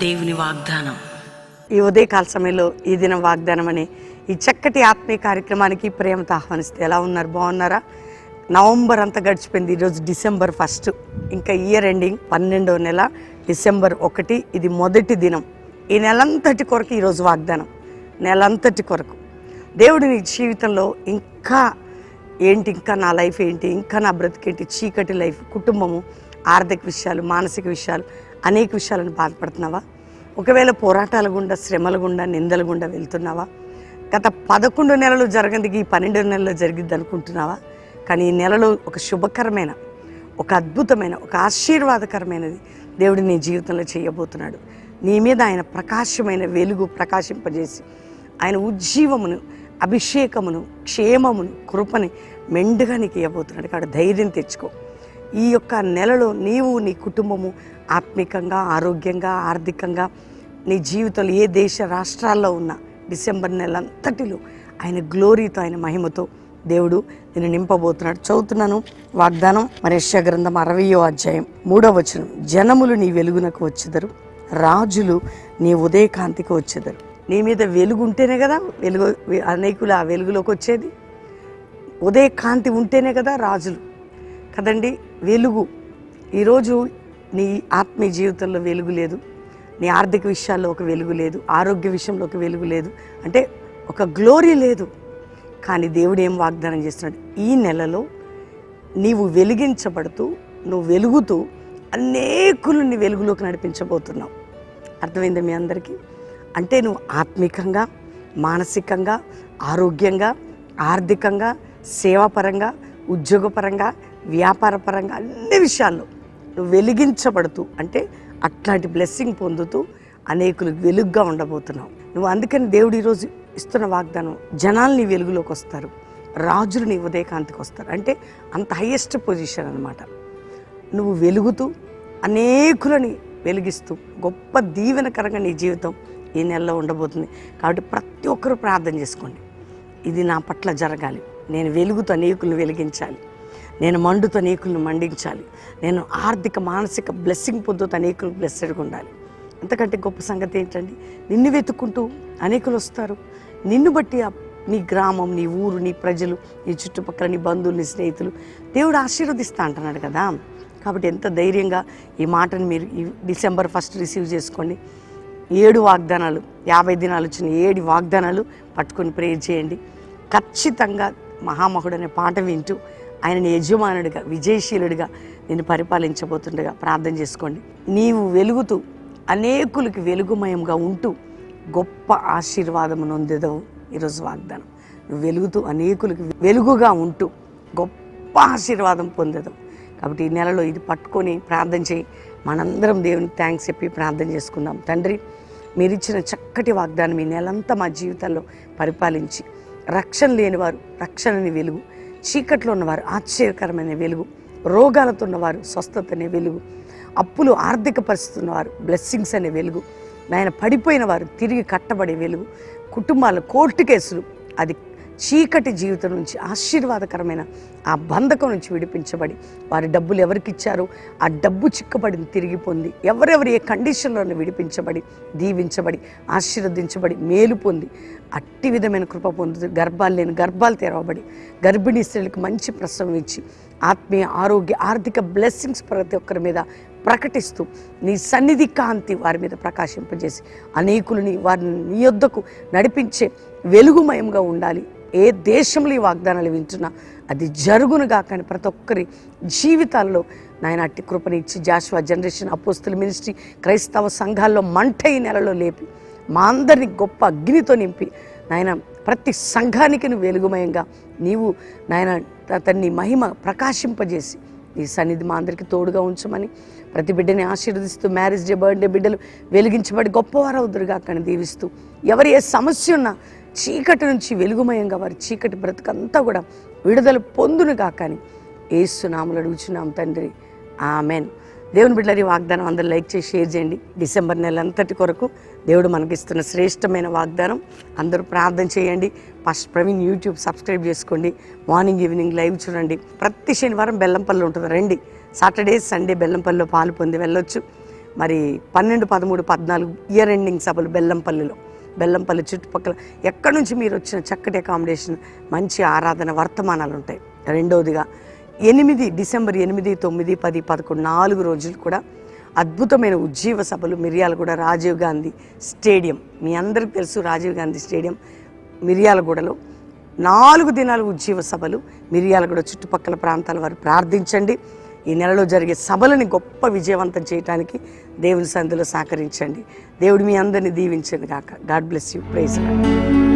దేవుని వాగ్దానం. ఈ ఉదయకాల సమయంలో ఈ దినం వాగ్దానం అనే ఈ చక్కటి ఆత్మీయ కార్యక్రమానికి ప్రేమతో ఆహ్వానిస్తే ఎలా ఉన్నారు? బాగున్నారా? నవంబర్ అంతా గడిచిపోయింది. ఈరోజు డిసెంబర్ 1, ఇంకా ఇయర్ ఎండింగ్ 12వ నెల డిసెంబర్ 1. ఇది మొదటి దినం. ఈ నెలంతటి కొరకు ఈరోజు వాగ్దానం. నెలంతటి కొరకు దేవుడు నీ జీవితంలో ఇంకా నా లైఫ్ ఏంటి, ఇంకా నా బ్రతికేంటి, చీకటి లైఫ్, కుటుంబము, ఆర్థిక విషయాలు, మానసిక విషయాలు, అనేక విషయాలను బాధపడుతున్నావా? ఒకవేళ పోరాటాల గుండా, శ్రమల గుండా, నిందల గుండా వెళ్తున్నావా? గత 11 నెలలు జరగంది ఈ 12 నెలల్లో జరిగిద్ది అనుకుంటున్నావా? కానీ ఈ నెలలో ఒక శుభకరమైన, ఒక అద్భుతమైన, ఒక ఆశీర్వాదకరమైనది దేవుడు నీ జీవితంలో చేయబోతున్నాడు. నీ మీద ఆయన ప్రకాశమైన వెలుగు ప్రకాశింపజేసి ఆయన ఉజ్జీవమును, అభిషేకమును, క్షేమమును, కృపని మెండుగా నీకు ఇవ్వబోతున్నాడు. కాబట్టి ధైర్యం తెచ్చుకో. ఈ యొక్క నెలలో నీవు, నీ కుటుంబము ఆత్మికంగా, ఆరోగ్యంగా, ఆర్థికంగా, నీ జీవితంలో ఏ దేశ రాష్ట్రాల్లో ఉన్న డిసెంబర్ నెలంతటిలో ఆయన గ్లోరీతో, ఆయన మహిమతో దేవుడు నేను నింపబోతున్నాడు. చదువుతున్నాను వాగ్దానం. యెషయా గ్రంథం 60వ అధ్యాయం 3వ వచనం. జనములు నీ వెలుగునకు వచ్చెదరు, రాజులు నీ ఉదయకాంతికి వచ్చెదరు. నీ మీద వెలుగు ఉంటేనే కదా అనేకులు ఆ వెలుగులోకి వచ్చేది. ఉదయకాంతి ఉంటేనే కదా రాజులు కదండి. వెలుగు ఈరోజు నీ ఆత్మీయ జీవితంలో వెలుగు లేదు, నీ ఆర్థిక విషయాల్లో ఒక వెలుగు లేదు, ఆరోగ్య విషయంలో ఒక వెలుగు లేదు, అంటే ఒక గ్లోరీ లేదు. కానీ దేవుడు ఏం వాగ్దానం చేస్తున్నాడు? ఈ నెలలో నీవు వెలిగించబడుతూ, నువ్వు వెలుగుతూ అనేకులు నీ వెలుగులోకి నడిపించబోతున్నావు. అర్థమైందా మీ అందరికీ? అంటే నువ్వు ఆత్మికంగా, మానసికంగా, ఆరోగ్యంగా, ఆర్థికంగా, సేవాపరంగా, ఉద్యోగపరంగా, వ్యాపారపరంగా, అన్ని విషయాల్లో నువ్వు వెలిగించబడుతూ, అంటే అట్లాంటి బ్లెస్సింగ్ పొందుతూ అనేకులకు వెలుగుగా ఉండబోతున్నావు నువ్వు. అందుకని దేవుడు ఈరోజు ఇస్తున్న వాగ్దానం, జనాలు నీ వెలుగులోకి వస్తారు, రాజులు నీ ఉదయకాంతికి వస్తారు. అంటే అంత హైయెస్ట్ పొజిషన్ అన్నమాట. నువ్వు వెలుగుతూ అనేకులని వెలిగిస్తూ గొప్ప దీవెనకరంగా నీ జీవితం ఈ నెలలో ఉండబోతుంది. కాబట్టి ప్రతి ఒక్కరూ ప్రార్థన చేసుకోండి. ఇది నా పట్ల జరగాలి, నేను వెలుగుతో అనేకులను వెలిగించాలి, నేను మండుతో అనేకులను మండించాలి, నేను ఆర్థిక మానసిక బ్లెస్సింగ్ పొందుతూ అనేకులు బ్లెస్సెడ్గా ఉండాలి. అంతకంటే గొప్ప సంగతి ఏంటండి? నిన్ను వెతుక్కుంటూ అనేకులు వస్తారు. నిన్ను బట్టి నీ గ్రామం, నీ ఊరు, నీ ప్రజలు, నీ చుట్టుపక్కల, నీ బంధువులు, నీ స్నేహితులు దేవుడు ఆశీర్వదిస్తా అంటున్నాడు కదా. కాబట్టి ఎంత ధైర్యంగా ఈ మాటను మీరు ఈ డిసెంబర్ 1 రిసీవ్ చేసుకోండి. 7 వాగ్దానాలు, 50 దినాలు వచ్చిన 7 వాగ్దానాలు పట్టుకొని ప్రేయర్ చేయండి. ఖచ్చితంగా మహామహుడు అనే పాట వింటూ ఆయనని యజమానుడిగా, విజయశీలుడిగా నేను పరిపాలించబోతుండగా ప్రార్థన చేసుకోండి. నీవు వెలుగుతూ అనేకులకి వెలుగుమయంగా ఉంటూ గొప్ప ఆశీర్వాదము నొందెదవు. ఈరోజు వాగ్దానం, నువ్వు వెలుగుతూ అనేకులకి వెలుగుగా ఉంటూ గొప్ప ఆశీర్వాదం పొందెదవు. కాబట్టి ఈ నెలలో ఇది పట్టుకొని ప్రార్థన చేయి. మనందరం దేవునికి థ్యాంక్స్ చెప్పి ప్రార్థన చేసుకుందాం. తండ్రి, మీరు ఇచ్చిన చక్కటి వాగ్దానం ఈ నెలంతా మా జీవితాల్లో పరిపాలించి, రక్షణ లేనివారు రక్షణని వెలుగు, చీకట్లో ఉన్నవారు ఆశ్చర్యకరమైన వెలుగు, రోగాలతో ఉన్నవారు స్వస్థత అనే వెలుగు, అప్పులు ఆర్థిక పరిస్థితి ఉన్నవారు బ్లెస్సింగ్స్ అనే వెలుగు, నాయన పడిపోయిన వారు తిరిగి కట్టబడే వెలుగు, కుటుంబాల కోర్టు కేసులు, అది చీకటి జీవితం నుంచి ఆశీర్వాదకరమైన ఆ బంధకం నుంచి విడిపించబడి, వారి డబ్బులు ఎవరికి ఇచ్చారో ఆ డబ్బు చిక్కబడిని తిరిగి పొంది, ఎవరెవరు ఏ కండిషన్లోనే విడిపించబడి, దీవించబడి, ఆశీర్వదించబడి, మేలు పొంది అట్టి విధమైన కృప పొందుతూ, గర్భాలు లేని గర్భాలు తెరవబడి, గర్భిణీ స్త్రీలకు మంచి ప్రసవం ఇచ్చి, ఆత్మీయ, ఆరోగ్య, ఆర్థిక బ్లెస్సింగ్స్ ప్రతి ఒక్కరి మీద ప్రకటిస్తూ నీ సన్నిధి కాంతి వారి మీద ప్రకాశింపజేసి అనేకులని వారిని నీ యొద్దకు నడిపించే వెలుగుమయంగా ఉండాలి. ఏ దేశంలో ఈ వాగ్దానాలు వింటున్నా అది జరుగునుగా. కానీ ప్రతి ఒక్కరి జీవితాల్లో నాయన అట్టి కృపని ఇచ్చి, జాషువా జనరేషన్ అపోస్తుల మినిస్ట్రీ క్రైస్తవ సంఘాల్లో మంట ఈ నెలలో లేపి, మా అందరినీ గొప్ప అగ్నితో నింపి, నాయన ప్రతి సంఘానికి నువ్వు వెలుగుమయంగా నీవు నాయన తన్ని మహిమ ప్రకాశింపజేసి నీ సన్నిధి మా అందరికీ తోడుగా ఉంచమని, ప్రతి బిడ్డని ఆశీర్వదిస్తూ, మ్యారేజ్ డే, బర్త్డే బిడ్డలు వెలిగించబడి గొప్పవారు అవుదురుగా కానీ దీవిస్తూ, ఎవరు ఏ సమస్య ఉన్నా చీకటి నుంచి వెలుగుమయంగా వారి చీకటి బ్రతుకంతా కూడా విడుదల పొందునుగా కానీ యేసు నామములో అడుగుచున్నాం తండ్రి, ఆమెన్. దేవుని బిడ్డలారా, ఈ వాగ్దానం అందరూ లైక్ చేసి షేర్ చేయండి. డిసెంబర్ నెలంతటి కొరకు దేవుడు మనకిస్తున్న శ్రేష్టమైన వాగ్దానం. అందరూ ప్రార్థన చేయండి. పాస్టర్ ప్రవీణ్ యూట్యూబ్ సబ్స్క్రైబ్ చేసుకోండి. మార్నింగ్ ఈవినింగ్ లైవ్ చూడండి. ప్రతి శనివారం బెల్లంపల్లి ఉంటుంది, రండి. సాటర్డే సండే బెల్లంపల్లిలో పాలు పొంది వెళ్ళొచ్చు. మరి 12, 13, 14 ఇయర్ ఎండింగ్ సభలు బెల్లంపల్లి చుట్టుపక్కల ఎక్కడి నుంచి మీరు వచ్చిన చక్కటి అకామిడేషన్, మంచి ఆరాధన వర్తమానాలు ఉంటాయి. రెండవదిగా డిసెంబర్ 8, 9, 10, 11 4 రోజులు కూడా అద్భుతమైన ఉజ్జీవ సభలు మిర్యాలగూడ రాజీవ్ గాంధీ స్టేడియం. మీ అందరికీ తెలుసు రాజీవ్ గాంధీ స్టేడియం మిర్యాలగూడలో 4 దినాలు ఉజ్జీవ సభలు. మిర్యాలగూడ చుట్టుపక్కల ప్రాంతాల వారు ప్రార్థించండి. ఈ నెలలో జరిగే సభలని గొప్ప విజయవంతం చేయడానికి దేవుని సన్నిధిలో సహకరించండి. దేవుడు మీ అందరినీ దీవించండి గాక. God bless you. Praise lord.